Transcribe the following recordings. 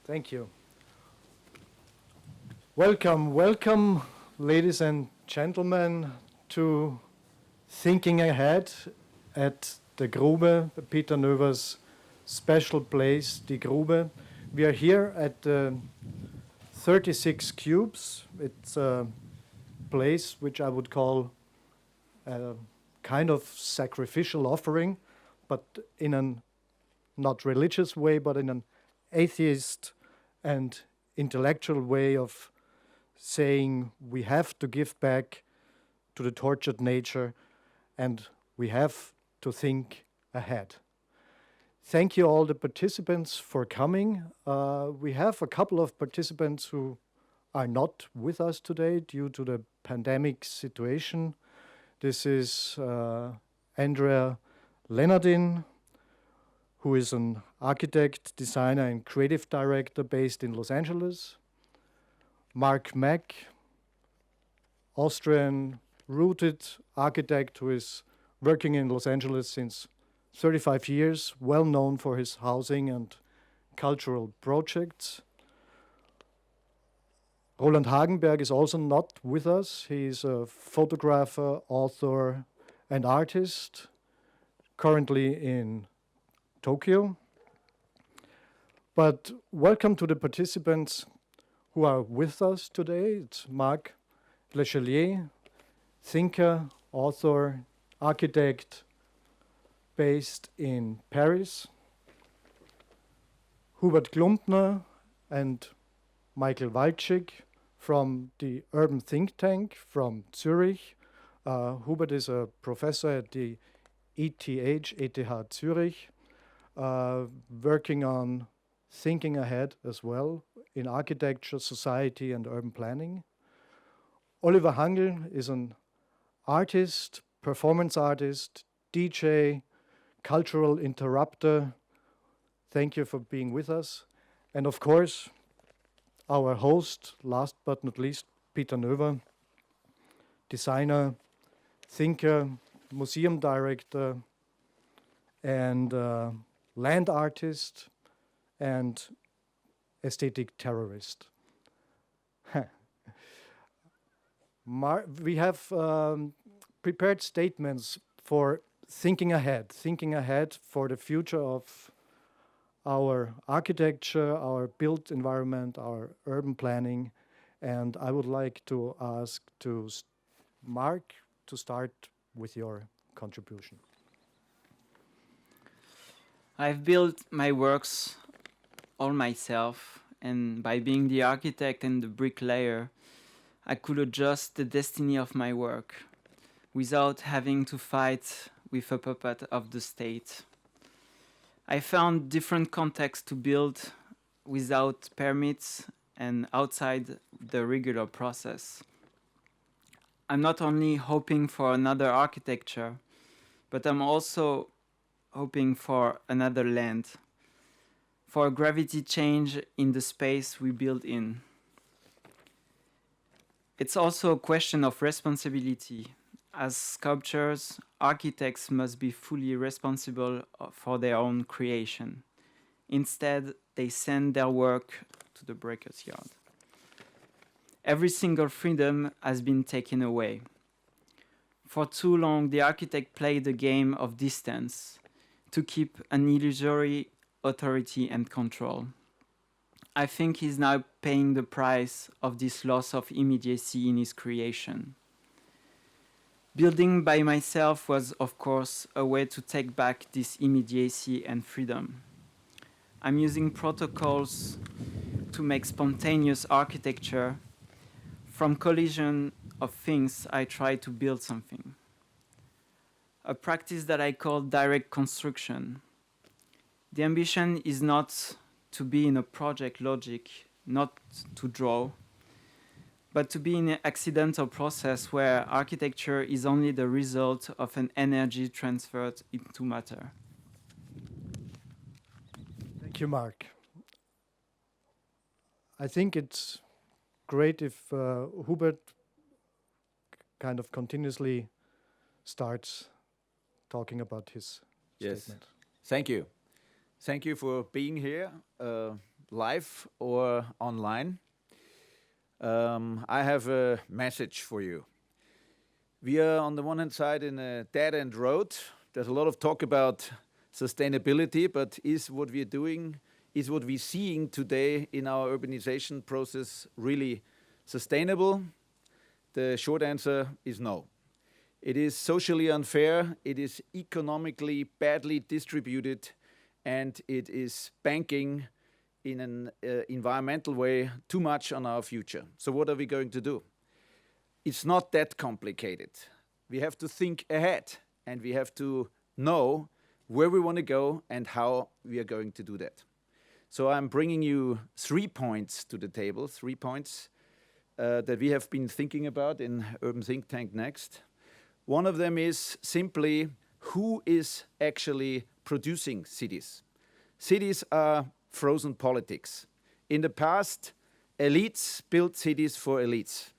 Thank you. Welcome, welcome, ladies and gentlemen, to Thinking Ahead at the Grube, PETER NOEVER's special place, the Grube. We are here at 36 Cubes. It's a place which I would call a kind of sacrificial offering, but in an not religious way, but in an atheist and intellectual way of saying we have to give back to the tortured nature and we have to think ahead. Thank you all the participants for coming. We have a couple of participants who are not with us today due to the pandemic situation. This is Andrea Lenardin, who is an architect, designer, and creative director based in Los Angeles. Mack, Austrian-rooted architect who is working in Los Angeles since 35 years, well known for his housing and cultural projects. Roland Hagenberg is also not with us. He's a photographer, author, and artist, currently in Tokyo. But welcome to the participants who are with us today. It's Marc Leschelier, thinker, author, architect based in Paris. Hubert Klumpner and Michael Walczak from the Urban Think Tank from Zurich. Hubert is a professor at the ETH Zurich, working on thinking ahead as well in architecture, society, and urban planning. Oliver Hangl is an artist, performance artist, DJ, cultural interrupter. Thank you for being with us. And of course, our host, last but not least, PETER NOEVER, designer, thinker, museum director, and land artist, and aesthetic terrorist. We have prepared statements for thinking ahead for the future of our architecture, our built environment, our urban planning. And I would like to ask Marc to start with your contribution. I've built my works all myself, and by being the architect and the bricklayer, I could adjust the destiny of my work without having to fight with a puppet of the state. I found different contexts to build without permits and outside the regular process. I'm not only hoping for another architecture, but I'm also hoping for another land, for a gravity change in the space we build in. It's also a question of responsibility. As sculptors, architects must be fully responsible for their own creation. Instead, they send their work to the breaker's yard. Every single freedom has been taken away. For too long, the architect played the game of distance to keep an illusory authority and control. I think he's now paying the price of this loss of immediacy in his creation. Building by myself was, of course, a way to take back this immediacy and freedom. I'm using protocols to make spontaneous architecture. From collision of things, I try to build something. A practice that I call direct construction. The ambition is not to be in a project logic, not to draw, but to be in an accidental process where architecture is only the result of an energy transferred into matter. Thank you, Marc. I think it's great if Hubert kind of continuously starts talking about his statement. Thank you. Thank you for being here. live or online. I have a message for you. We are on the one hand side in a dead-end road. There's a lot of talk about sustainability, but is what we're doing, is what we're seeing today in our urbanization process really sustainable? The short answer is no. It is socially unfair, it is economically badly distributed, and it is banking in an environmental way too much on our future. So what are we going to do? It's not that complicated. We have to think ahead, and we have to know where we want to go and how we are going to do that. So I'm bringing you 3 points to the table, 3 points that we have been thinking about in Urban Think Tank Next. One of them is simply who is actually producing cities. Cities are frozen politics. In the past, elites built cities for elites.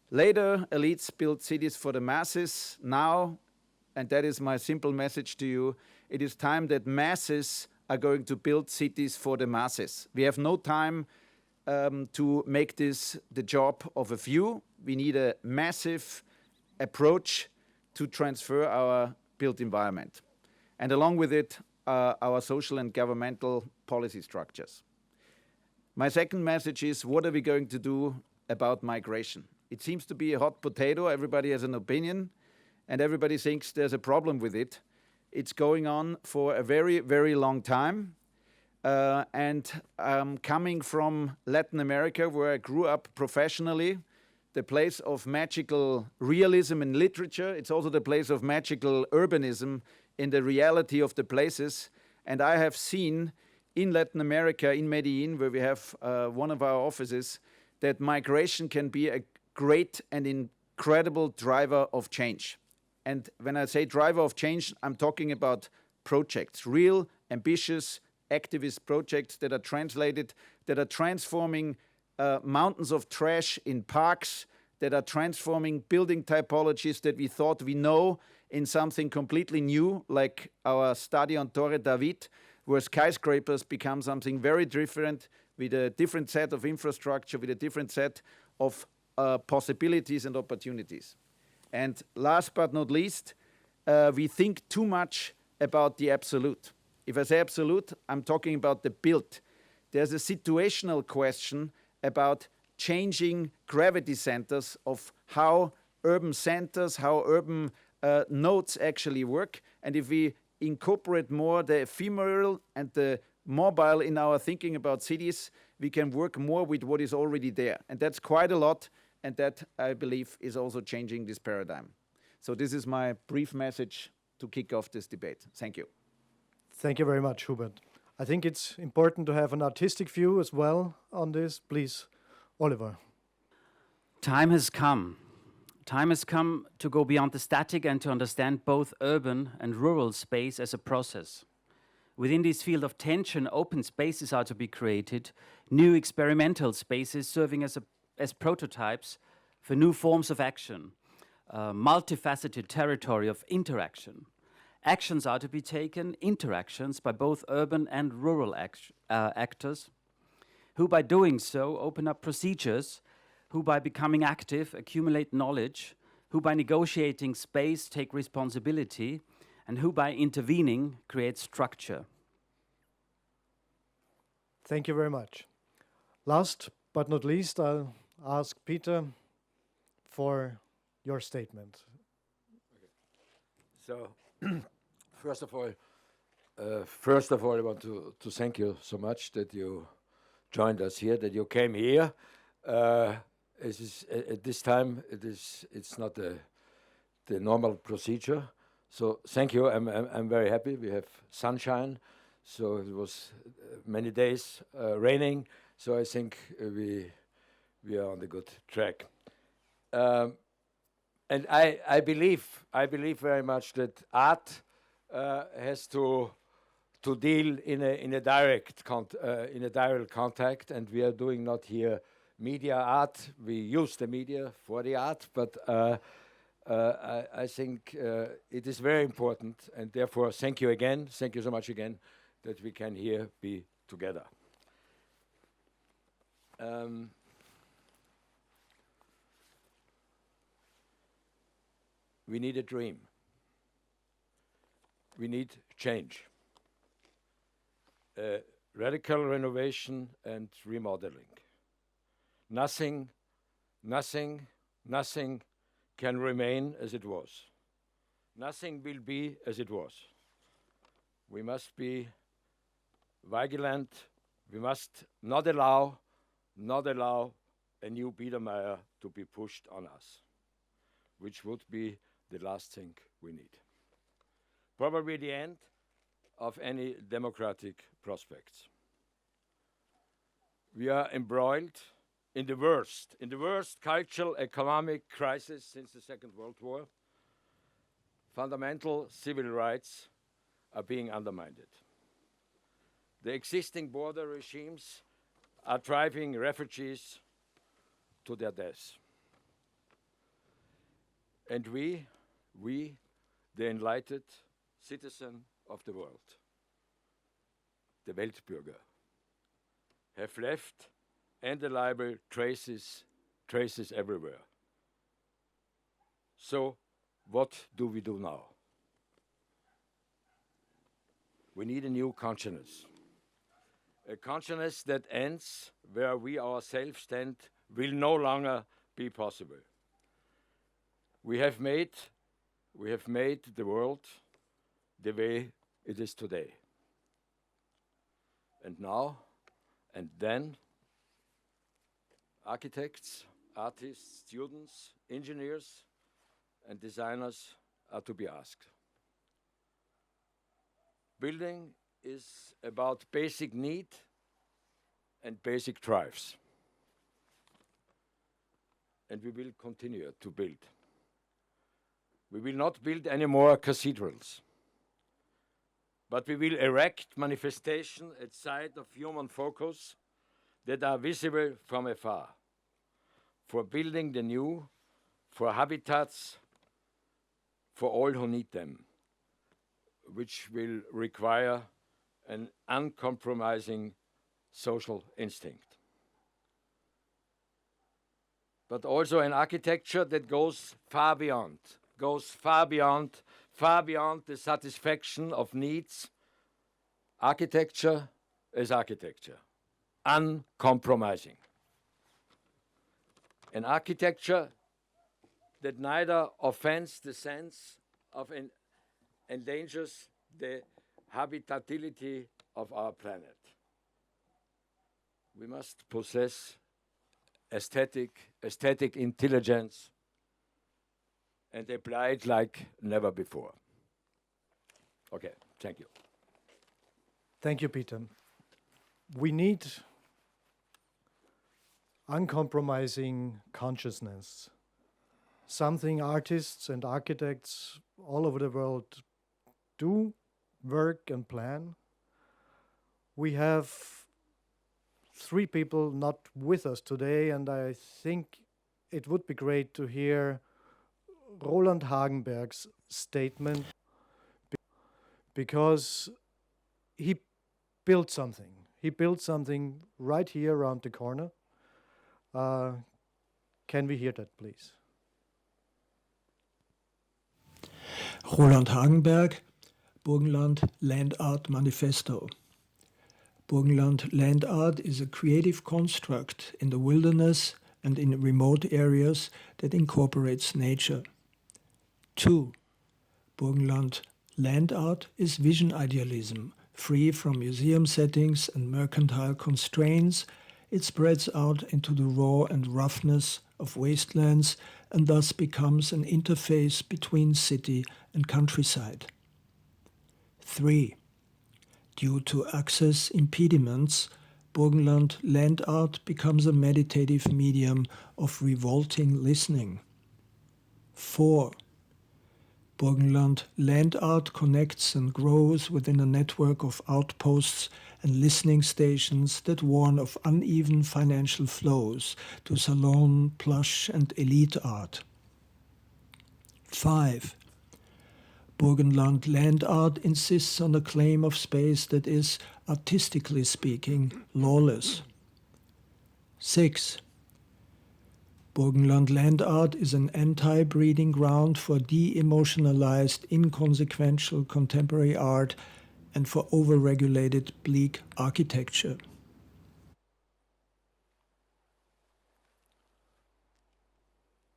Later, elites built cities for the masses. Now, and that is my simple message to you, it is time that masses are going to build cities for the masses. We have no time to make this the job of a few. We need a massive approach to transfer our built environment. And along with it, our social and governmental policy structures. My second message is, what are we going to do about migration? It seems to be a hot potato. Everybody has an opinion, and everybody thinks there's a problem with it. It's going on for a very, very long time. And coming from Latin America, where I grew up professionally, the place of magical realism in literature, it's also the place of magical urbanism in the reality of the places. And I have seen in Latin America, in Medellin, where we have one of our offices, that migration can be a great and incredible driver of change. And when I say driver of change, I'm talking about projects, real, ambitious, activist projects that are translated, that are transforming mountains of trash in parks, that are transforming building typologies that we thought we know in something completely new, like our study on Torre David, where skyscrapers become something very different, with a different set of infrastructure, with a different set of possibilities and opportunities. And last but not least, we think too much about the absolute. If I say absolute, I'm talking about the built. There's a situational question about changing gravity centers of how urban centers, how urban nodes actually work. And if we incorporate more the ephemeral and the mobile in our thinking about cities, we can work more with what is already there. And that's quite a lot. And that, I believe, is also changing this paradigm. So this is my brief message to kick off this debate. Thank you. Thank you very much, Hubert. I think it's important to have an artistic view as well on this. Please, Oliver. Time has come. Time has come to go beyond the static and to understand both urban and rural space as a process. Within this field of tension, open spaces are to be created, new experimental spaces serving as prototypes for new forms of action, a multifaceted territory of interaction. Actions are to be taken, interactions by both urban and rural actors, who by doing so open up procedures, who by becoming active accumulate knowledge, who by negotiating space take responsibility, and who by intervening create structure. Thank you very much. Last but not least, I'll ask Peter for your statement. So, first of all, I want to thank you so much that you joined us here, that you came here. At this time, it's not the normal procedure. So thank you. I'm very happy. We have sunshine. So it was many days raining. So I think we are on the good track. And I believe very much that art has to deal in a direct contact, and we are doing not here media art. We use the media for the art, but I think it is very important, and therefore thank you again. Thank you so much again that we can here be together. We need a dream. We need change. Radical renovation and remodeling. Nothing can remain as it was. Nothing will be as it was. We must be vigilant. We must not allow a new Biedermeier to be pushed on us, which would be the last thing we need. Probably the end of any democratic prospects. We are embroiled in the worst cultural economic crisis since the Second World War. Fundamental civil rights are being undermined. The existing border regimes are driving refugees to their deaths. And we, the enlightened citizen of the world, the Weltbürger, have left indelible traces everywhere. So, what do we do now? We need a new consciousness. A consciousness that ends where we ourselves stand will no longer be possible. We have made the world the way it is today. And now and then, architects, artists, students, engineers, and designers are to be asked. Building is about basic need and basic drives. And we will continue to build. We will not build any more cathedrals, but we will erect manifestations at sight of human focus that are visible from afar, for building the new, for habitats, for all who need them, which will require an uncompromising social instinct. But also an architecture that goes far beyond the satisfaction of needs. Architecture is architecture, uncompromising. An architecture that neither offends the sense of endangers the habitability of our planet. We must possess aesthetic intelligence and apply it like never before. Okay, thank you. Thank you, Peter. We need uncompromising consciousness, something artists and architects all over the world do, work and plan. We have 3 people not with us today, and I think it would be great to hear Roland Hagenberg's statement, because he built something. He built something right here around the corner. Can we hear that, please? Roland Hagenberg, Burgenland Land Art Manifesto. Burgenland land art is a creative construct in the wilderness and in remote areas that incorporates nature. 2. Burgenland land art is vision idealism, free from museum settings and mercantile constraints. It spreads out into the raw and roughness of wastelands and thus becomes an interface between city and countryside. 3. Due to access impediments, Burgenland land art becomes a meditative medium of revolting listening. 4. Burgenland land art connects and grows within a network of outposts and listening stations that warn of uneven financial flows to salon, plush and elite art. 5. Burgenland land art insists on a claim of space that is, artistically speaking, lawless. 6. Burgenland land art is an anti-breeding ground for de-emotionalized, inconsequential contemporary art and for over-regulated bleak architecture.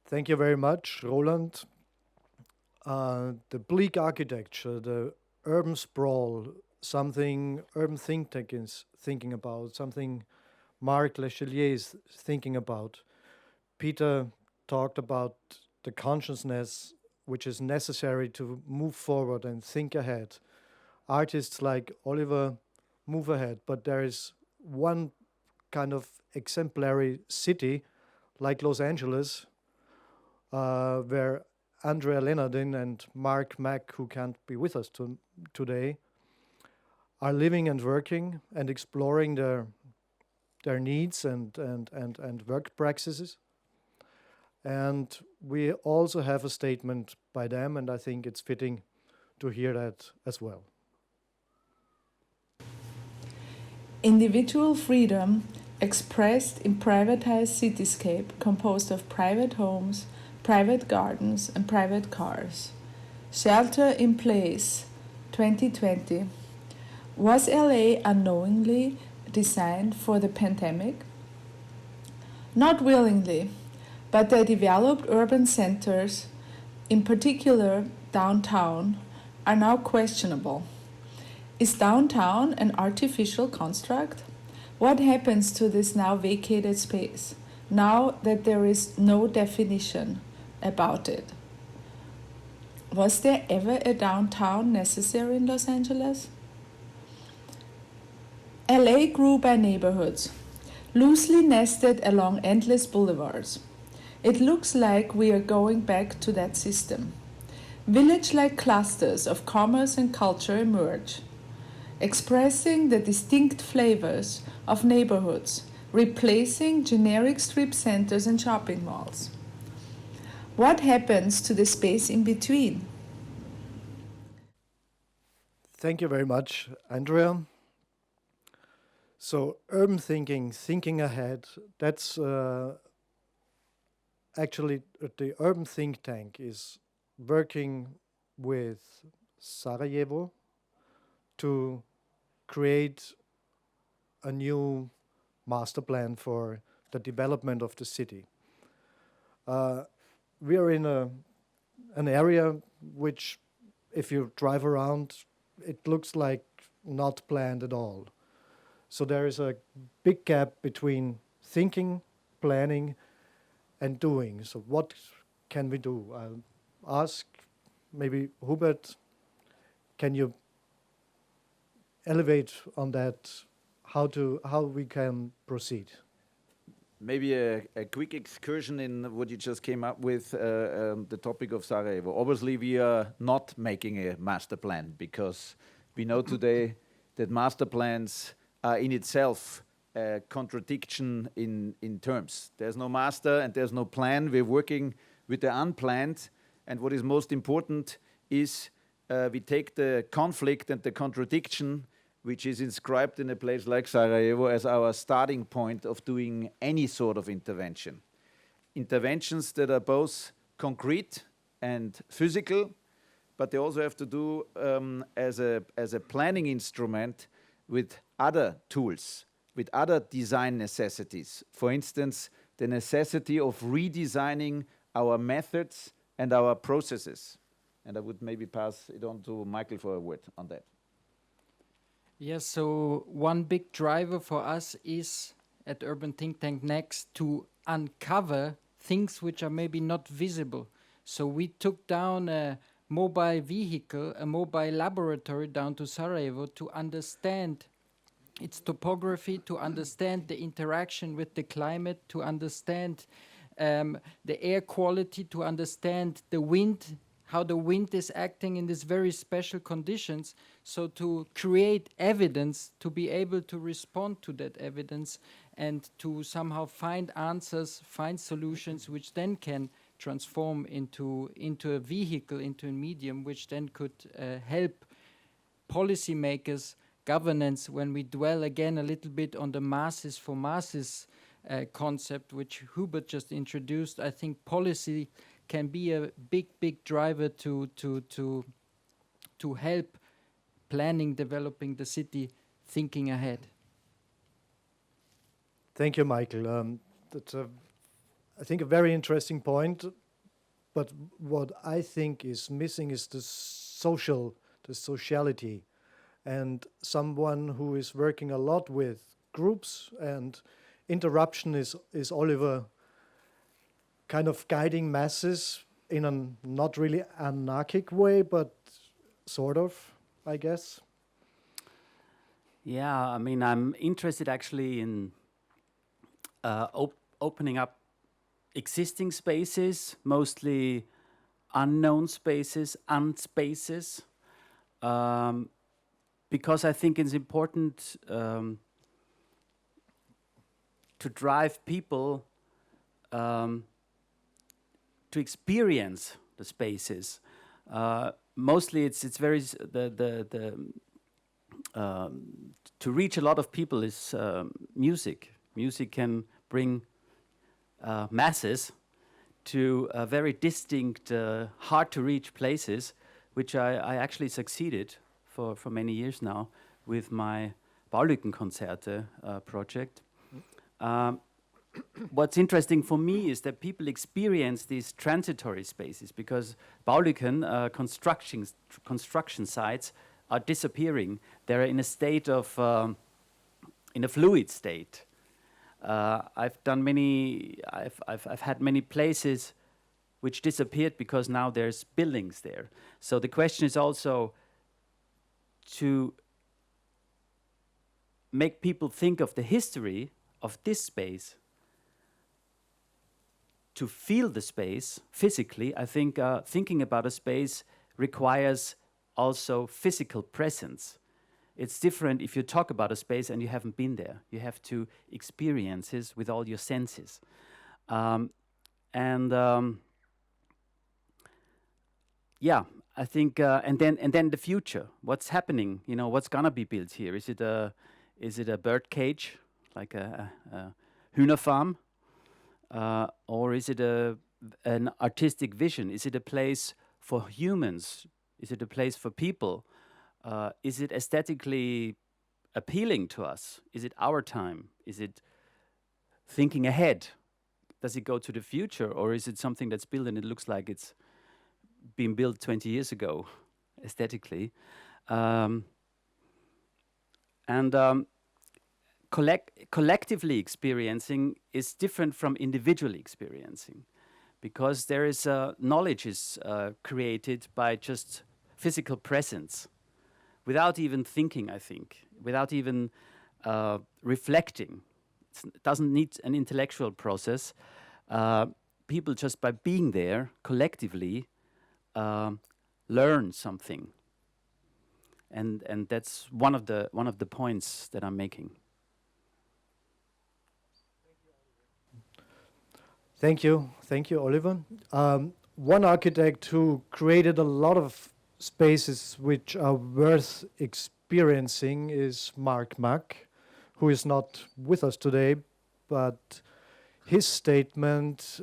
Thank you very much, Roland. The bleak architecture, the urban sprawl, something Urban ThinkTank is thinking about, something Marc Leschelier is thinking about. Peter talked about the consciousness which is necessary to move forward and think ahead. Artists like Oliver move ahead, but there is one kind of exemplary city like Los Angeles where Andrea Lenardin and Mack, who can't be with us today, are living and working and exploring their needs and work practices. And we also have a statement by them, and I think it's fitting to hear that as well. Individual freedom expressed in privatized cityscape composed of private homes, private gardens, and private cars. Shelter in place, 2020. Was LA unknowingly designed for the pandemic? Not willingly, but the developed urban centers, in particular downtown, are now questionable. Is downtown an artificial construct? What happens to this now vacated space, now that there is no definition about it? Was there ever a downtown necessary in Los Angeles? LA grew by neighborhoods, loosely nested along endless boulevards. It looks like we are going back to that system. Village-like clusters of commerce and culture emerge, expressing the distinct flavors of neighborhoods, replacing generic strip centers and shopping malls. What happens to the space in between? Thank you very much, Andrea. So urban thinking ahead, that's actually the Urban Think Tank is working with Sarajevo to create a new master plan for the development of the city. We are in an area which, if you drive around, it looks like not planned at all. So there is a big gap between thinking, planning, and doing. So what can we do? I'll ask maybe Hubert, can you elevate on that, how we can proceed? Maybe a quick excursion in what you just came up with, the topic of Sarajevo. Obviously, we are not making a master plan because we know today that master plans are in itself a contradiction in terms. There's no master and there's no plan. We're working with the unplanned, and what is most important is we take the conflict and the contradiction which is inscribed in a place like Sarajevo as our starting point of doing any sort of intervention. Interventions that are both concrete and physical, but they also have to do as a planning instrument with other tools, with other design necessities. For instance, the necessity of redesigning our methods and our processes. And I would maybe pass it on to Michael for a word on that. Yes, so one big driver for us is at Urban Think Tank Next to uncover things which are maybe not visible. So we took down a mobile vehicle, a mobile laboratory down to Sarajevo to understand its topography, to understand the interaction with the climate, to understand the air quality, to understand the wind, how the wind is acting in these very special conditions. So to create evidence, to be able to respond to that evidence and to somehow find answers, find solutions which then can transform into a vehicle, into a medium, which then could help policymakers, governance, when we dwell again a little bit on the masses for masses concept which Hubert just introduced. I think policy can be a big driver to help planning, developing the city, thinking ahead. Thank you, Michael. That's I think a very interesting point. But what I think is missing is the sociality, and someone who is working a lot with groups and interruption is Oliver, kind of guiding masses in a not really anarchic way, but sort of, I guess. Yeah, I mean, I'm interested actually in opening up existing spaces, mostly unknown spaces, unspaces, because I think it's important to drive people to experience the spaces. Mostly, it's very to reach a lot of people is music. Music can bring masses to very distinct, hard-to-reach places, which I actually succeeded for many years now with my Baulückenkonzerte project. What's interesting for me is that people experience these transitory spaces because Baulücken construction sites are disappearing. They're in a state of, in a fluid state. I've had many places which disappeared because now there's buildings there. So the question is also to make people think of the history of this space, to feel the space physically. I think thinking about a space requires also physical presence. It's different if you talk about a space and you haven't been there. You have to experience it with all your senses. Yeah, I think, and then the future. What's happening? You know, what's gonna be built here? Is it a bird cage, like a Hühner farm, or is it an artistic vision? Is it a place for humans? Is it a place for people? Is it aesthetically appealing to us? Is it our time? Is it thinking ahead? Does it go to the future, or is it something that's built and it looks like it's been built 20 years ago, aesthetically? Collectively experiencing is different from individually experiencing, because there is knowledge is created by just physical presence, without even thinking, I think, without even reflecting. It doesn't need an intellectual process. People just by being there collectively learn something, and that's one of the points that I'm making. Thank you, Oliver. One architect who created a lot of spaces which are worth experiencing is Mack, who is not with us today, but his statement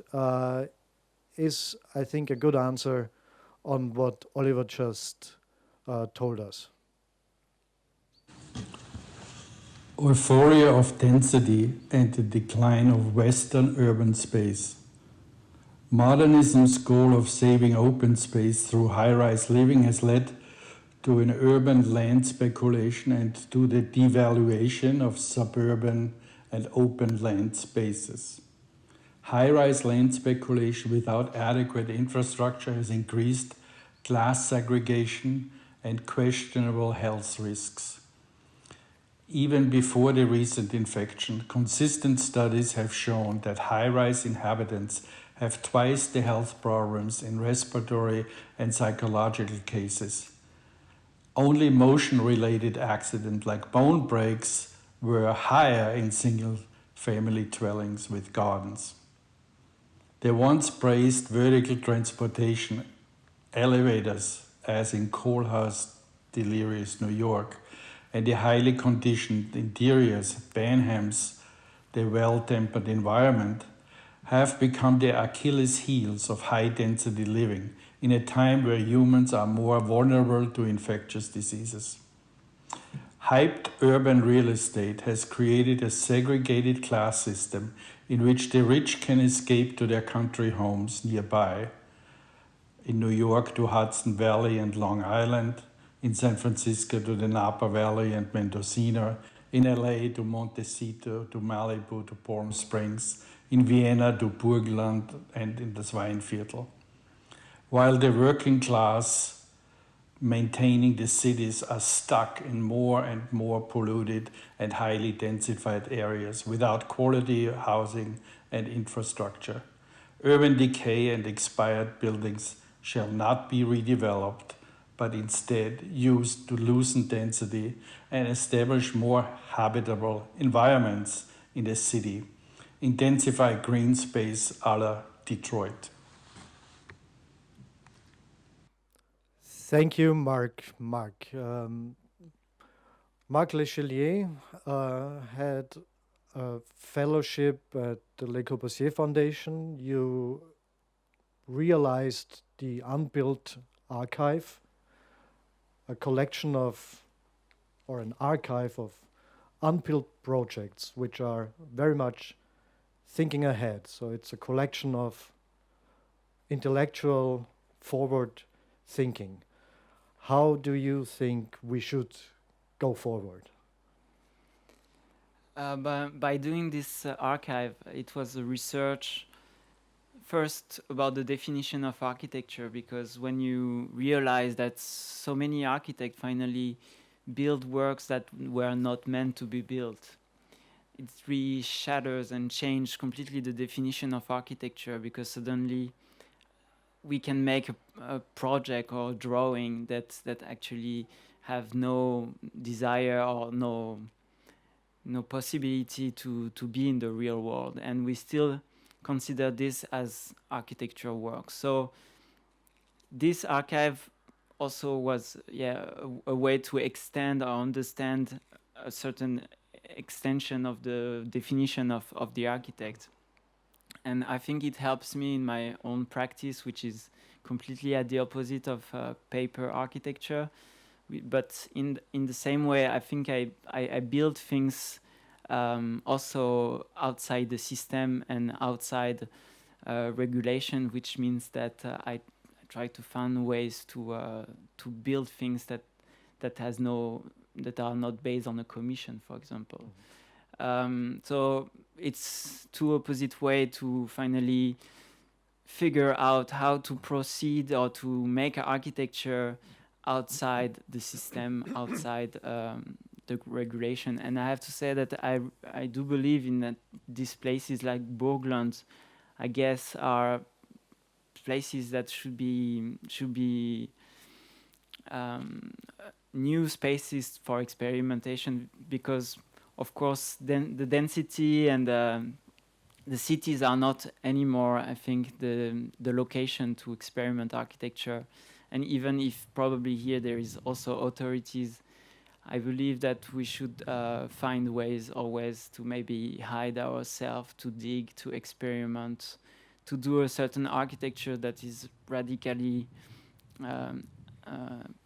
is, I think, a good answer on what Oliver just told us. Euphoria of density and the decline of Western urban space. Modernism's goal of saving open space through high-rise living has led to an urban land speculation and to the devaluation of suburban and open land spaces. High-rise land speculation without adequate infrastructure has increased class segregation and questionable health risks. Even before the recent infection, consistent studies have shown that high-rise inhabitants have twice the health problems in respiratory and psychological cases. Only motion-related accidents like bone breaks were higher in single-family dwellings with gardens. The once praised vertical transportation elevators, as in Kohlhaas Delirious, New York, and the highly conditioned interiors, Benham's the well-tempered environment, have become the Achilles heels of high-density living in a time where humans are more vulnerable to infectious diseases. Hyped urban real estate has created a segregated class system in which the rich can escape to their country homes nearby, in New York to Hudson Valley and Long Island, in San Francisco to the Napa Valley and Mendocino, in LA to Montecito, to Malibu, to Palm Springs, in Vienna to Burgenland and in the Weinviertel. While the working class maintaining the cities are stuck in more and more polluted and highly densified areas without quality housing and infrastructure. Urban decay and expired buildings shall not be redeveloped, but instead used to loosen density and establish more habitable environments in the city. Intensify green space a la Detroit. Thank you, Marc. Marc Leschelier had a fellowship at the Le Corbusier Foundation. You realized the Unbuilt Archive, a collection of, or an archive of unbuilt projects which are very much thinking ahead. So it's a collection of intellectual forward thinking. How do you think we should go forward? By doing this archive, it was a research first about the definition of architecture, because when you realize that so many architects finally build works that were not meant to be built, it really shatters and changes completely the definition of architecture, because suddenly we can make a project or drawing that actually have no desire or no possibility to be in the real world, and we still consider this as architectural work. So this archive also was a way to extend or understand a certain extension of the definition of the architect. And I think it helps me in my own practice, which is completely at the opposite of paper architecture. But in the same way, I think I build things also outside the system and outside regulation, which means that I try to find ways to build things that are not based on a commission, for example. So it's two opposite way to finally figure out how to proceed or to make architecture outside the system, outside the regulation. And I have to say that I do believe in that these places like Burgenland, I guess, are places that should be new spaces for experimentation, because of course then the density and the cities are not anymore, I think, the location to experiment architecture. And even if probably here there is also authorities, I believe that we should find ways always to maybe hide ourselves, to dig, to experiment, to do a certain architecture that is radically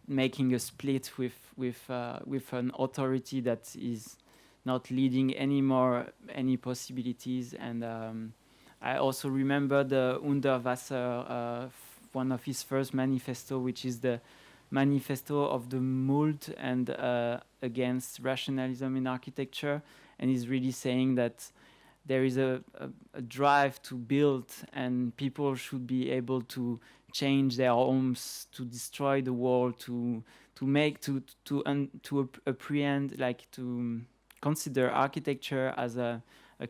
making a split with an authority that is not leading anymore any possibilities. And I also remember the Underwasser, one of his first manifesto, which is the manifesto of the mold and against rationalism in architecture, and he's really saying that there is a drive to build, and people should be able to change their homes, to destroy the world, to apprehend, like to consider architecture as a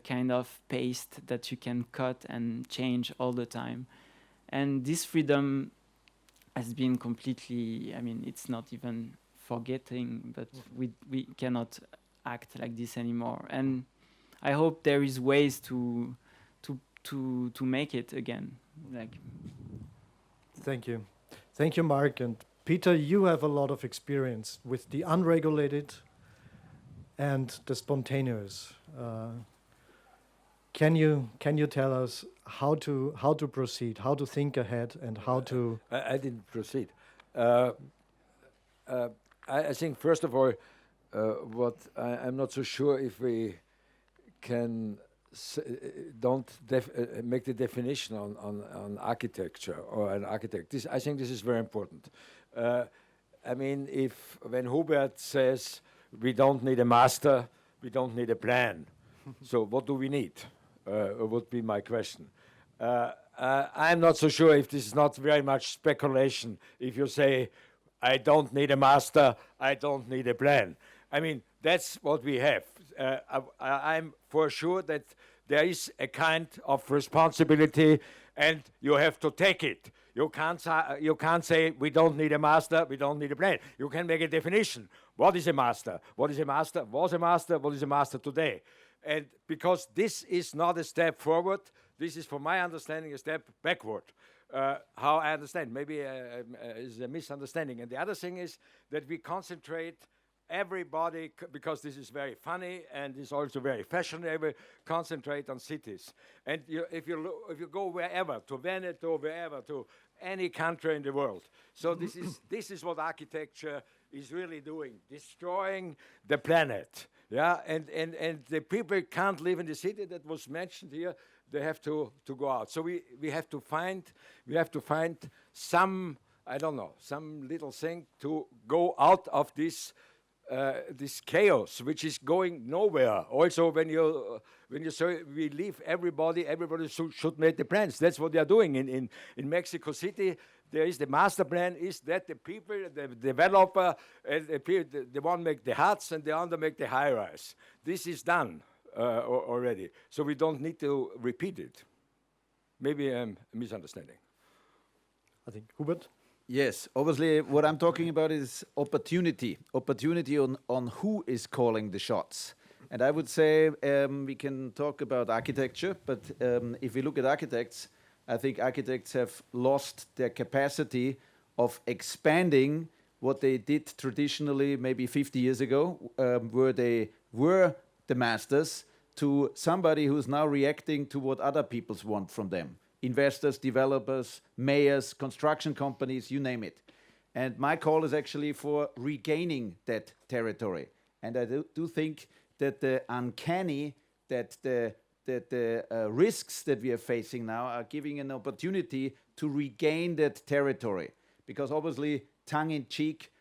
kind of paste that you can cut and change all the time. And this freedom has been completely, I mean, it's not even forgetting, but we cannot act like this anymore. And I hope there is ways to make it again. Like. Thank you, Marc. And Peter, you have a lot of experience with the unregulated and the spontaneous. Can you tell us how to proceed, how to think ahead, and how to? I didn't proceed. I think first of all, what I'm not so sure if we can don't make the definition on architecture or an architect. I think this is very important. I mean, when Hubert says we don't need a master, we don't need a plan. So what do we need? Would be my question. I'm not so sure if this is not very much speculation. If you say, I don't need a master, I don't need a plan. I mean, that's what we have. I'm for sure that there is a kind of responsibility, and you have to take it. You can't say we don't need a master, we don't need a plan. You can make a definition. What is a master? What is a master? Was a master? What is a master today? And because this is not a step forward, this is, from my understanding, a step backward. How I understand, maybe is a misunderstanding. And the other thing is that we concentrate everybody, because this is very funny and is also very fashionable, concentrate on cities. And if you go wherever, to Vienna, to wherever, to any country in the world. So this is what architecture is really doing, destroying the planet. Yeah, and the people can't live in the city that was mentioned here. They have to go out. So we have to find some, I don't know, some little thing to go out of this this chaos, which is going nowhere. Also, when you say we leave everybody should make the plans. That's what they are doing in Mexico City. There is the master plan. Is that the people, the developer, the one make the huts and the other make the high rise. This is done already, so we don't need to repeat it. Maybe a misunderstanding. I think Hubert. Yes, obviously what I'm talking about is opportunity on who is calling the shots. And I would say we can talk about architecture, but if we look at architects, I think architects have lost their capacity of expanding what they did traditionally maybe 50 years ago, where they were the masters, to somebody who's now reacting to what other peoples want from them. Investors, developers, mayors, construction companies, you name it. And my call is actually for regaining that territory. And I do think that the uncanny, that the risks that we are facing now are giving an opportunity to regain that territory. Because obviously, tongue-in-cheek,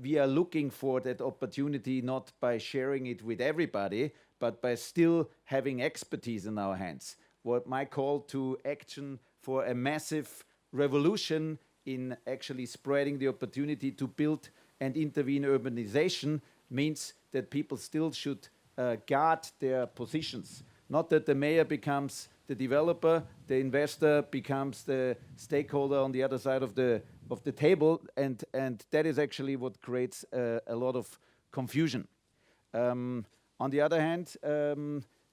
we are looking for that opportunity not by sharing it with everybody, but by still having expertise in our hands. What my call to action for a massive revolution in actually spreading the opportunity to build and intervene urbanization means that people still should guard their positions. Not that the mayor becomes the developer, the investor becomes the stakeholder on the other side of the table, and that is actually what creates a lot of confusion. On the other hand,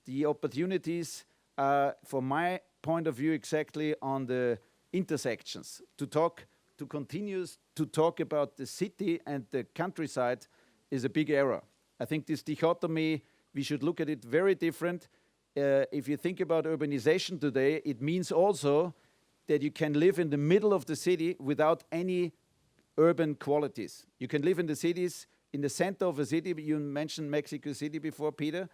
the opportunities from my point of view, exactly on the intersections. To continue to talk about the city and the countryside is a big error. I think this dichotomy, we should look at it very different. If you think about urbanization today, it means also that you can live in the middle of the city without any urban qualities. You can live in the cities, in the center of a city. You mentioned Mexico City before, Peter.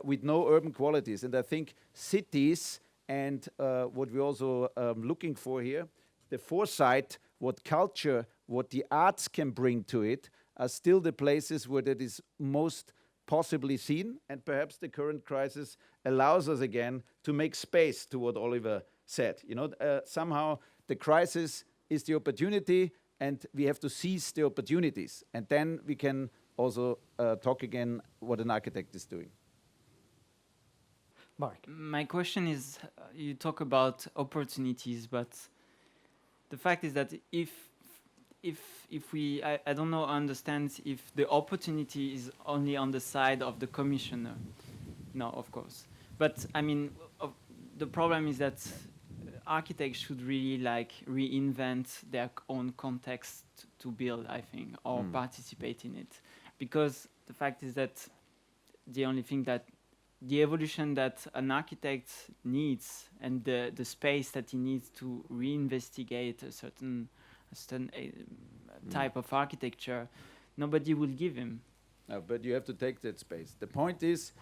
With no urban qualities. And I think cities and what we're also looking for here, the foresight, what culture, what the arts can bring to it, are still the places where that is most possibly seen. And perhaps the current crisis allows us again to make space to what Oliver said. You know, somehow the crisis is the opportunity, and we have to seize the opportunities. And then we can also talk again what an architect is doing. Marc. My question is, you talk about opportunities, but the fact is that if we, I don't know, understand if the opportunity is only on the side of the commissioner. No, of course. But I mean, the problem is that architects should really like reinvent their own context to build, I think, or participate in it. Because the fact is that the only thing that the evolution that an architect needs and the space that he needs to reinvestigate a certain type of architecture, nobody will give him. No, but you have to take that space. The point is,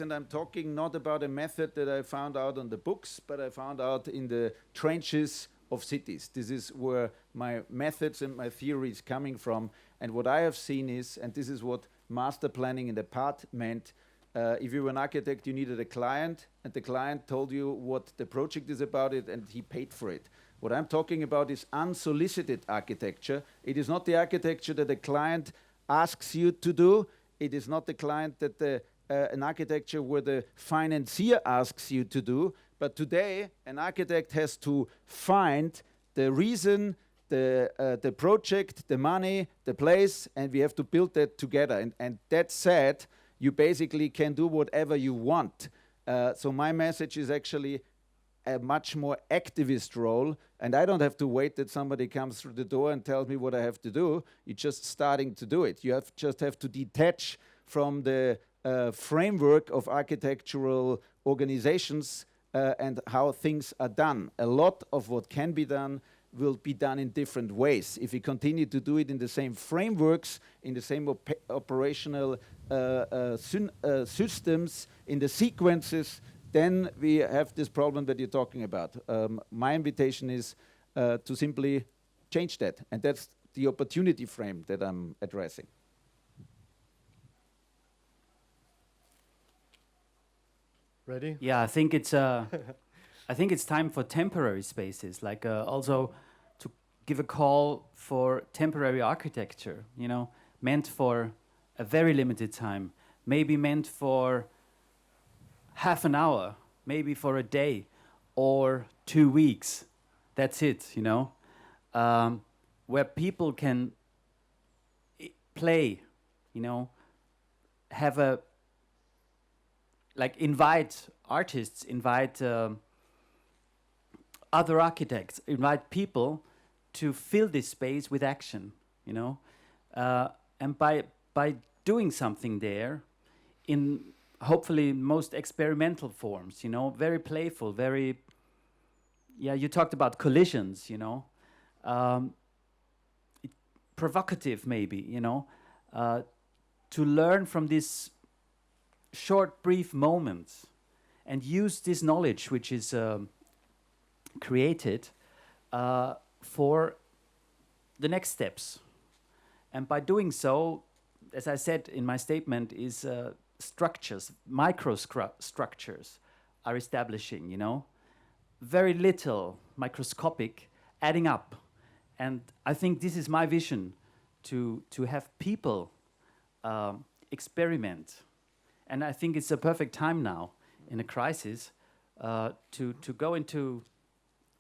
and I'm talking not about a method that I found out on the books, but I found out in the trenches of cities. This is where my methods and my theory is coming from. And what I have seen is, and this is what master planning in the part meant, if you were an architect, you needed a client, and the client told you what the project is about it, and he paid for it. What I'm talking about is unsolicited architecture. It is not the architecture that the client asks you to do. It is not the client that an architecture where the financier asks you to do. But today, an architect has to find the reason, the project, the money, the place, and we have to build that together. And that said, you basically can do whatever you want. So my message is actually a much more activist role, and I don't have to wait that somebody comes through the door and tells me what I have to do. You're just starting to do it. You just have to detach from the framework of architectural organizations and how things are done. A lot of what can be done will be done in different ways. If we continue to do it in the same frameworks, in the same operational systems, in the sequences, then we have this problem that you're talking about. My invitation is to simply change that, and that's the opportunity frame that I'm addressing. Ready? Yeah, I think it's I think it's time for temporary spaces, like also to give a call for temporary architecture, you know, meant for a very limited time, maybe meant for half an hour, maybe for a day or 2 weeks. That's it, you know, where people can play, you know, have a, like invite artists, invite other architects, invite people to fill this space with action, you know, and by doing something there in hopefully most experimental forms, you know, very playful, very, yeah, you talked about collisions, you know, provocative maybe, you know, to learn from these short, brief moments and use this knowledge which is created for the next steps. And by doing so, as I said in my statement, is structures, microstructures are establishing, you know, very little, microscopic, adding up. And I think this is my vision, to have people experiment. And I think it's a perfect time now in a crisis to go into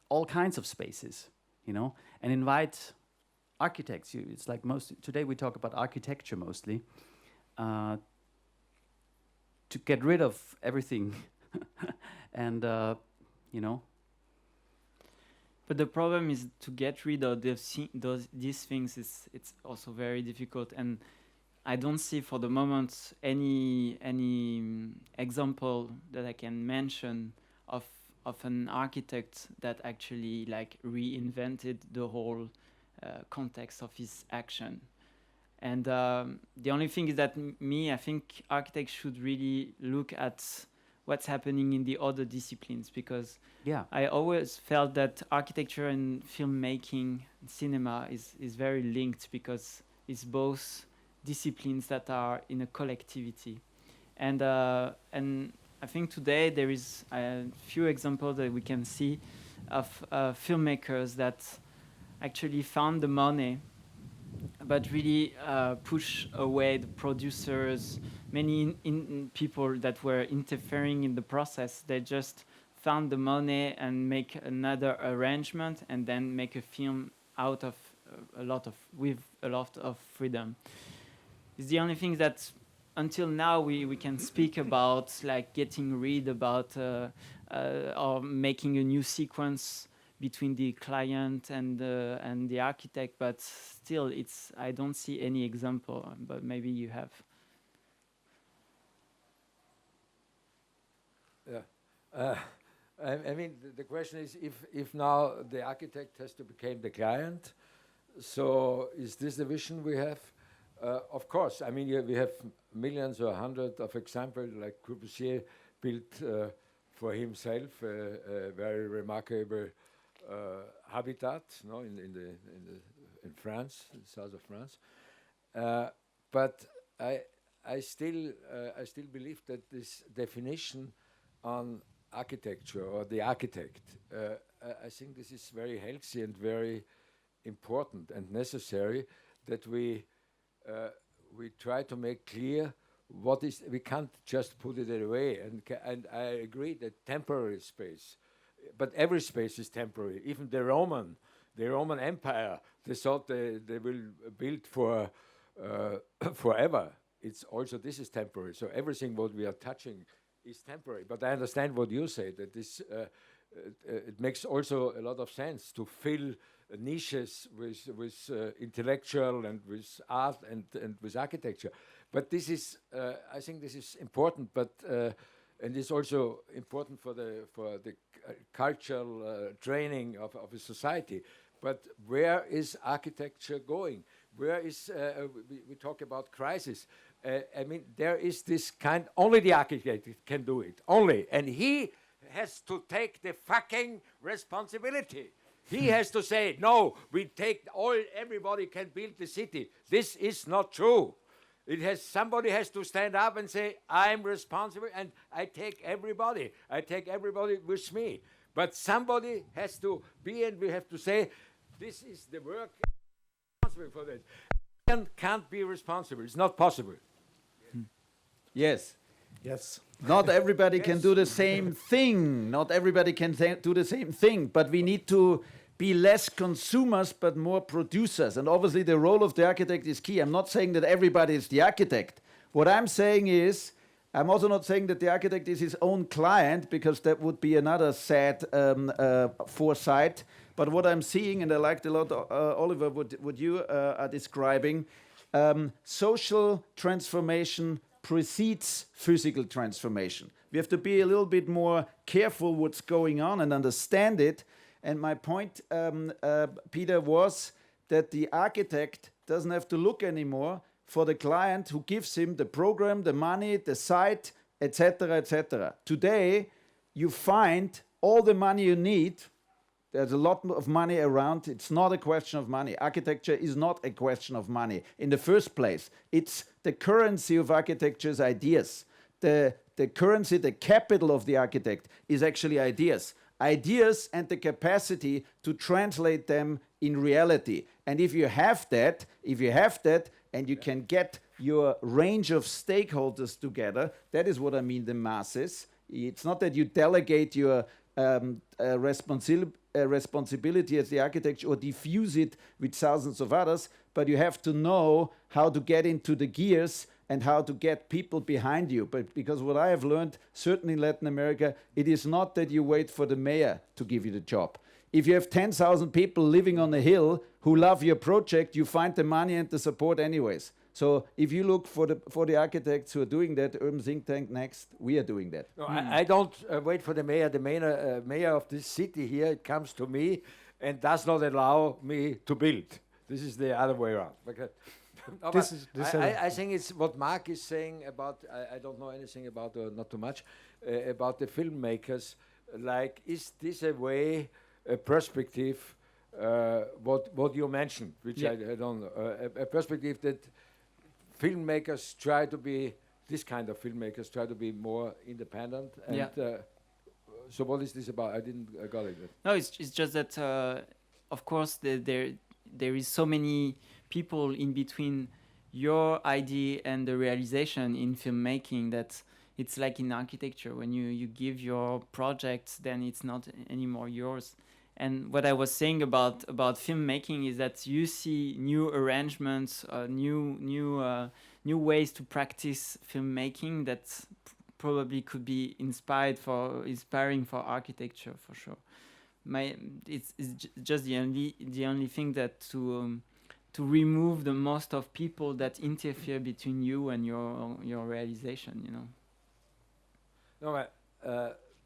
all kinds of spaces, you know, and invite architects. It's like today we talk about architecture mostly, to get rid of everything and, you know. But the problem is to get rid of these things. It's also very difficult, and I don't see for the moment any example that I can mention of an architect that actually like reinvented the whole context of his action. And the only thing is that I think architects should really look at what's happening in the other disciplines, because I always felt that architecture and filmmaking, cinema is very linked, because it's both disciplines that are in a collectivity. And I think today there is a few examples that we can see of filmmakers that actually found the money, but really push away the producers, many people that were interfering in the process. They just found the money and make another arrangement and then make a film out of with a lot of freedom. It's the only thing that until now we can speak about, like getting rid about or making a new sequence between the client and the architect, but still I don't see any example, but maybe you have. Yeah. I mean, the question is if now the architect has to become the client, so is this the vision we have? Of course. I mean, we have millions or hundreds of examples, like Corbusier built for himself a very remarkable habitat, no, in France, in the south of France. But I still believe that this definition on architecture or the architect, I think this is very healthy and very important and necessary that we try to make clear what is. We can't just put it away. And I agree that temporary space, but every space is temporary. Even the Roman Empire, they thought they will build for forever. It's also, this is temporary. So everything what we are touching is temporary. But I understand what you say, that this it makes also a lot of sense to fill niches with intellectual and with art and with architecture. But this is, I think this is important, but and it's also important for the cultural training of a society. But where is architecture going? Where is, we talk about crisis. I mean, there is this kind, only the architect can do it, only. And he has to take the fucking responsibility. He has to say, no, everybody can build the city. This is not true. Somebody has to stand up and say, I'm responsible and I take everybody with me. But somebody has to be, and we have to say, this is the work responsible for that. Can't be responsible. It's not possible. Yes. Yes. Not everybody can do the same thing. Not everybody can do the same thing. But we need to be less consumers, but more producers. And obviously the role of the architect is key. I'm not saying that everybody is the architect. What I'm saying is, I'm also not saying that the architect is his own client, because that would be another sad foresight. But what I'm seeing, and I liked a lot, Oliver, what you are describing, social transformation precedes physical transformation. We have to be a little bit more careful what's going on and understand it. And my point, Peter, was that the architect doesn't have to look anymore for the client who gives him the program, the money, the site, etc., etc. Today, you find all the money you need. There's a lot of money around. It's not a question of money. Architecture is not a question of money. In the first place, it's the currency of architecture's ideas. The currency, the capital of the architect is actually ideas. Ideas and the capacity to translate them in reality. And if you have that, and you can get your range of stakeholders together, that is what I mean, the masses. It's not that you delegate your responsibility as the architect or diffuse it with thousands of others, but you have to know how to get into the gears and how to get people behind you. But because what I have learned, certainly in Latin America, it is not that you wait for the mayor to give you the job. If you have 10,000 people living on a hill who love your project, you find the money and the support anyways. So if you look for the architects who are doing that, Urban Think Tank Next, we are doing that. No, I don't wait for the mayor. The mayor of this city here comes to me and does not allow me to build. This is the other way around. Okay. No, I think it's what Marc is saying about, I don't know anything about, not too much, about the filmmakers. Like, is this a way, a perspective, what you mentioned, which I don't know, a perspective that filmmakers try to be, this kind of filmmakers try to be more independent. And so what is this about? I got it. No, it's just that, of course, there is so many people in between your idea and the realization in filmmaking that it's like in architecture. When you give your projects, then it's not anymore yours. And what I was saying about filmmaking is that you see new arrangements, new ways to practice filmmaking that probably could be inspiring for architecture for sure. It's just the only thing that to remove the most of people that interfere between you and your realization, you know. No,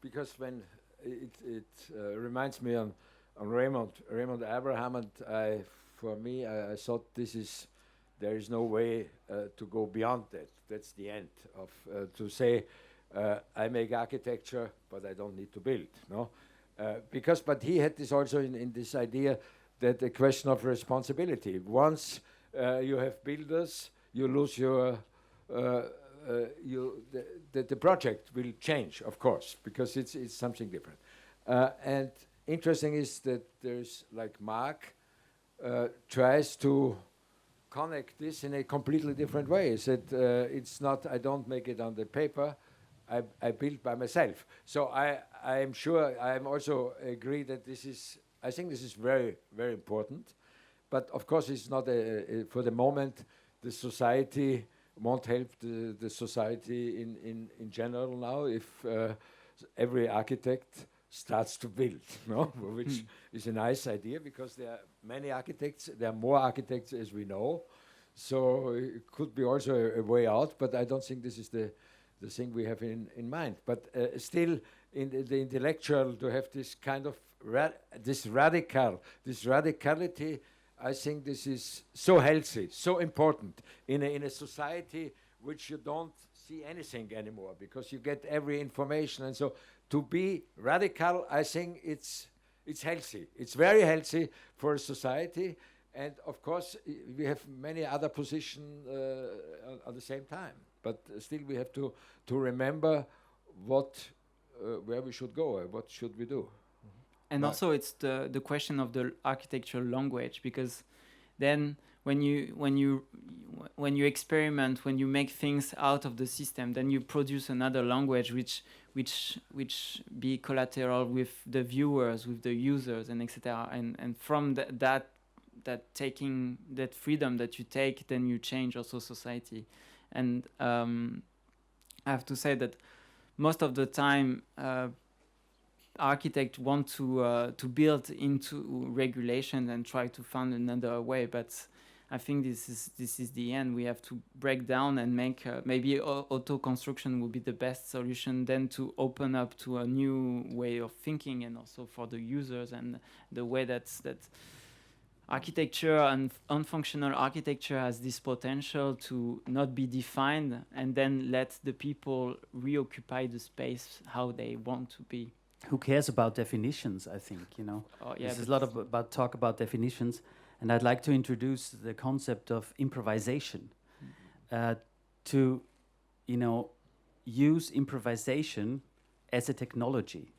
because when it reminds me on Raimund Abraham, and I thought there is no way to go beyond that. That's the end of to say I make architecture, but I don't need to build. No, but he had this also in this idea that the question of responsibility. Once you have builders, you lose your the project will change, of course, because it's something different. And interesting is that there's like Marc tries to connect this in a completely different way. He said it's not, I don't make it on the paper, I build by myself. So I am sure, I am also agree that I think this is very, very important. But of course it's not for the moment, the society won't help the society in general now if every architect starts to build, no? Which is a nice idea because there are many architects, there are more architects as we know, so it could be also a way out, but I don't think this is the thing we have in mind. But still, in the intellectual, to have this kind of this radicality, I think this is so healthy, so important in a society which you don't see anything anymore because you get every information, and so to be radical, I think it's healthy. It's very healthy for a society, and of course we have many other positions at the same time. But still, we have to remember where we should go, what should we do. And also, it's the question of the architectural language, because then when you experiment, when you make things out of the system, then you produce another language which be collateral with the viewers, with the users, and etc. And from that taking that freedom that you take, then you change also society. And I have to say that most of the time, architects want to build into regulation and try to find another way, but I think this is the end. We have to break down and make maybe auto construction would be the best solution, then to open up to a new way of thinking, and also for the users, and the way that architecture and unfunctional architecture has this potential to not be defined, and then let the people reoccupy the space how they want to be. Who cares about definitions, I think, you know? Oh, yeah, there's a lot about talk about definitions, and I'd like to introduce the concept of improvisation, to, you know, use improvisation as a technology.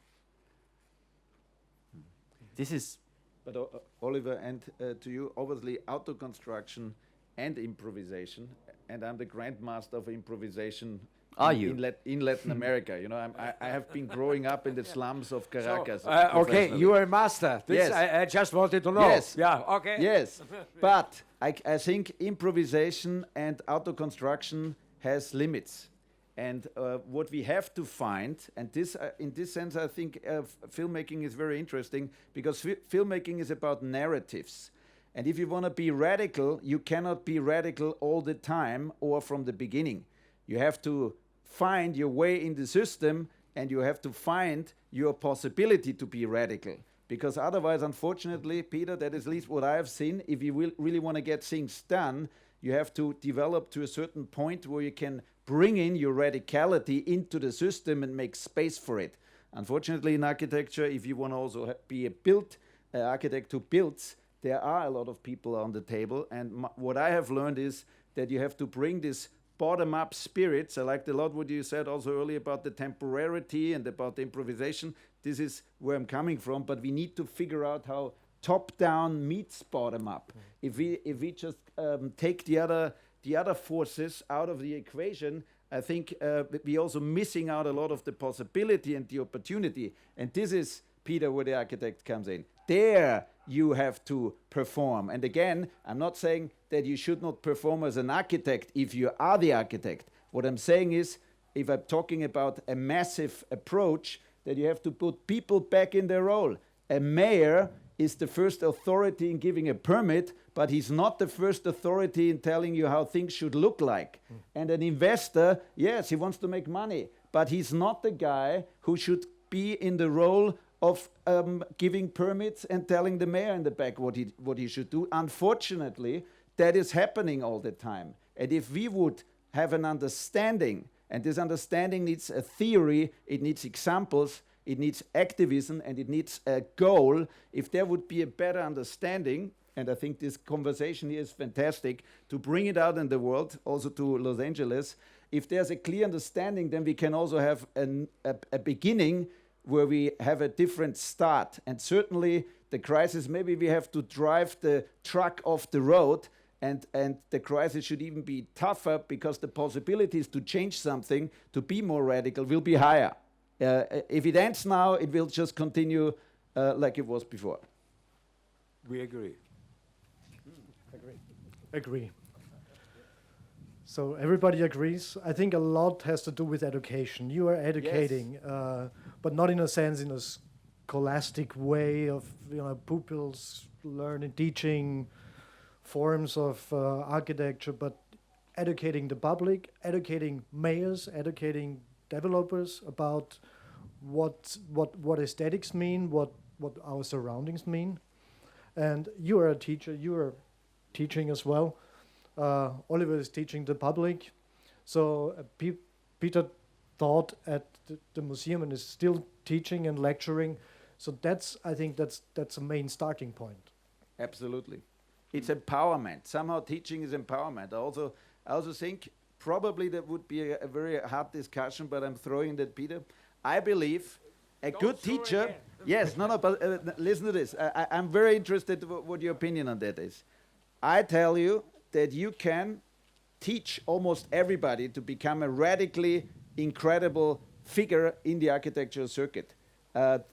This is... But Oliver, and to you, obviously, auto construction and improvisation, and I'm the grandmaster of improvisation. Are you? In Latin America, you know, I have been growing up in the slums of Caracas. So, okay, you are a master. This Yes. I just wanted to know. Yes. Yeah, okay. Yes, but I think improvisation and auto construction has limits. And what we have to find, and this, in this sense, I think filmmaking is very interesting, because filmmaking is about narratives. And if you want to be radical, you cannot be radical all the time or from the beginning. You have to find your way in the system, and you have to find your possibility to be radical. Because otherwise, unfortunately, Peter, that is at least what I have seen, if you really want to get things done, you have to develop to a certain point where you can bring in your radicality into the system and make space for it. Unfortunately, in architecture, if you want to also be a architect who builds, there are a lot of people on the table. And what I have learned is that you have to bring this bottom-up spirits. I liked a lot what you said also earlier about the temporarity and about the improvisation. This is where I'm coming from, but we need to figure out how top-down meets bottom-up. If we just take the other forces out of the equation, I think we're also missing out a lot of the possibility and the opportunity. And this is, Peter, where the architect comes in. There you have to perform. And again, I'm not saying that you should not perform as an architect if you are the architect. What I'm saying is, if I'm talking about a massive approach, that you have to put people back in their role. A mayor is the first authority in giving a permit, but he's not the first authority in telling you how things should look like. And an investor, yes, he wants to make money, but he's not the guy who should be in the role of giving permits and telling the mayor in the back what he should do. Unfortunately, that is happening all the time. And if we would have an understanding, and this understanding needs a theory, it needs examples, it needs activism, and it needs a goal. If there would be a better understanding, and I think this conversation here is fantastic, to bring it out in the world, also to Los Angeles. If there's a clear understanding, then we can also have a beginning where we have a different start. And certainly the crisis, maybe we have to drive the truck off the road, and the crisis should even be tougher, because the possibilities to change something, to be more radical, will be higher. If it ends now, it will just continue like it was before. We agree. Agree. So everybody agrees. I think a lot has to do with education. You are educating, but not in a sense in a scholastic way of pupils learning, teaching forms of architecture, but educating the public, educating mayors, educating developers about what aesthetics mean, what our surroundings mean. And you are a teacher. You are teaching as well. Oliver is teaching the public. So Peter taught at the museum and is still teaching and lecturing. So I think that's a main starting point. Absolutely. It's empowerment. Somehow teaching is empowerment. I also think probably that would be a very hard discussion, but I'm throwing that, Peter. I believe a good teacher... Yes, but listen to this. I'm very interested what your opinion on that is. I tell you that you can teach almost everybody to become a radically incredible figure in the architectural circuit.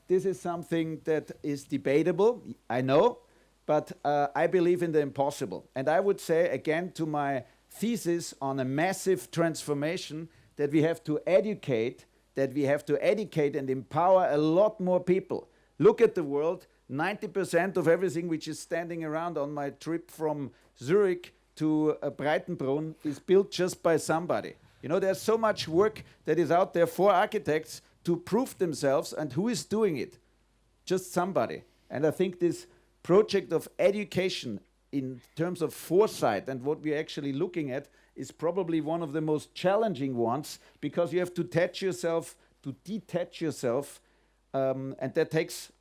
This is something that is debatable, I know, but I believe in the impossible. And I would say, again, to my thesis on a massive transformation, that we have to educate and empower a lot more people. Look at the world. 90% of everything which is standing around on my trip from Zurich to Breitenbrunn is built just by somebody. There's so much work that is out there for architects to prove themselves, and who is doing it? Just somebody. And I think this project of education in terms of foresight and what we're actually looking at is probably one of the most challenging ones, because you have to detach yourself, and that takes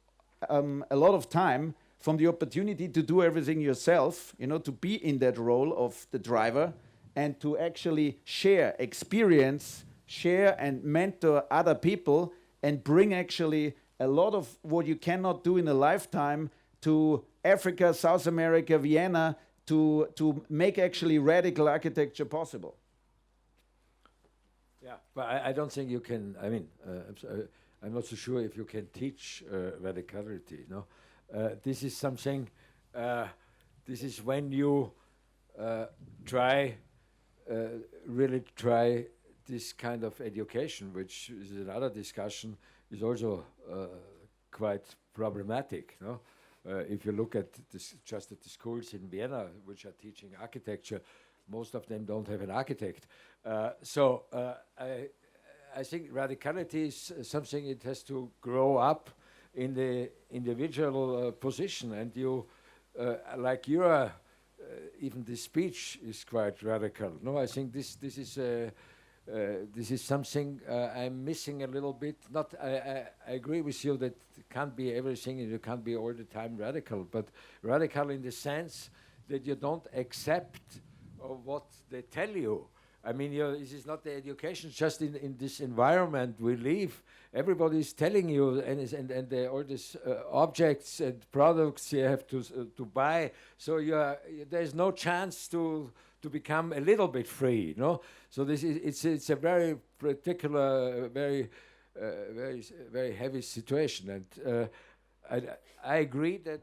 a lot of time from the opportunity to do everything yourself, to be in that role of the driver, and to actually share experience, share and mentor other people, and bring actually a lot of what you cannot do in a lifetime to Africa, South America, Vienna, to make actually radical architecture possible. Yeah, but I don't think you can. I mean, I'm not so sure if you can teach radicality. No, this is something. This is when you really try this kind of education, which is another discussion, is also quite problematic. No, if you look at just at the schools in Vienna, which are teaching architecture, most of them don't have an architect. So I think radicality is something it has to grow up in the individual position, and you, like your, even the speech is quite radical. No, I think this is something I'm missing a little bit. Not, I agree with you that it can't be everything and you can't be all the time radical, but radical in the sense that you don't accept what they tell you. I mean, this is not the education, just in this environment we live. Everybody is telling you, and all these objects and products you have to buy. So there's no chance to become a little bit free, no? So it's a very particular, very heavy situation, and I agree that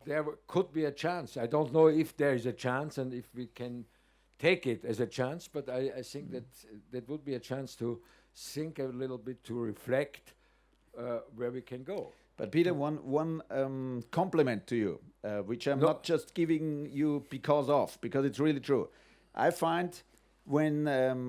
there could be a chance. I don't know if there is a chance and if we can take it as a chance, but I think that would be a chance to think a little bit, to reflect where we can go. But Peter, one compliment to you, which I'm not just giving you because it's really true. I find when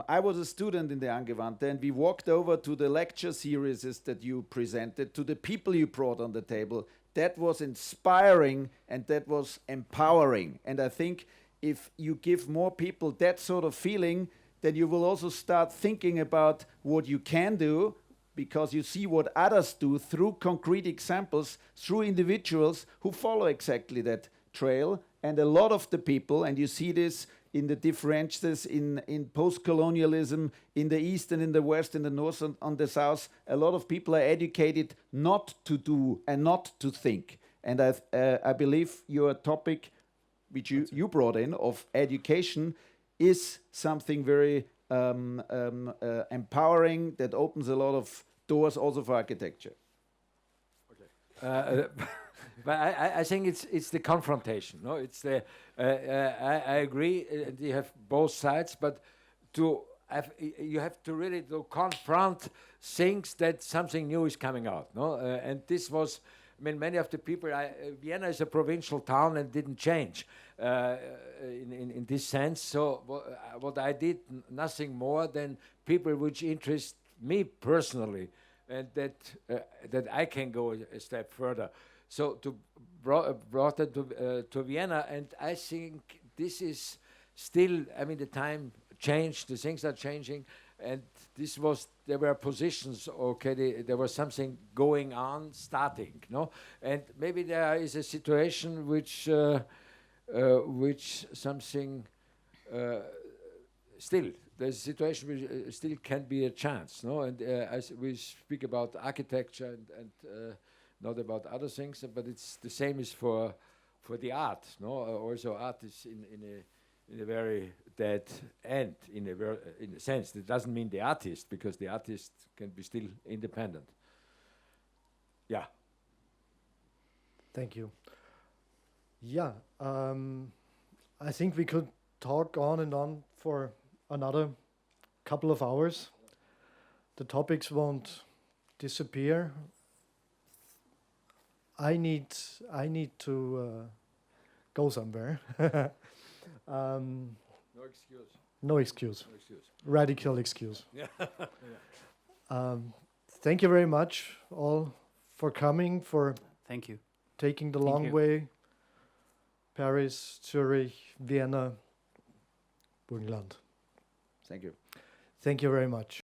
I was a student in the Angewandte and we walked over to the lecture series that you presented, to the people you brought on the table, that was inspiring and that was empowering. And I think if you give more people that sort of feeling, then you will also start thinking about what you can do, because you see what others do through concrete examples, through individuals who follow exactly that trail. And a lot of the people, and you see this in the differences in post-colonialism, in the East and in the West, in the North and on the South, a lot of people are educated not to do and not to think. And I believe your topic, which you brought in, of education, is something very empowering, that opens a lot of doors also for architecture. But I think it's the confrontation. No, it's the. I agree. You have both sides, but you have to really to confront things that something new is coming out. No, and this was. I mean, many of the people. Vienna is a provincial town and didn't change in this sense. So what I did, nothing more than people which interest me personally, and that I can go a step further. So to brought it to Vienna, and I think this is still. I mean, the time changed, the things are changing, and there were positions. Okay, there was something going on, starting. No, and maybe there is a situation which something still. There's a situation which still can be a chance. No, and as we speak about architecture and not about other things, but it's the same as for the art. No, also art is in a very dead end in a sense. That doesn't mean the artist, because the artist can be still independent. Yeah. Thank you. Yeah, I think we could talk on and on for another couple of hours. The topics won't disappear. I need to go somewhere. No excuse. No excuse. No excuse. Radical excuse. Yeah. Thank you very much all for coming, for Thank you. taking the Thank long you. way. Paris, Zurich, Vienna, Burgenland. Thank you. Thank you very much.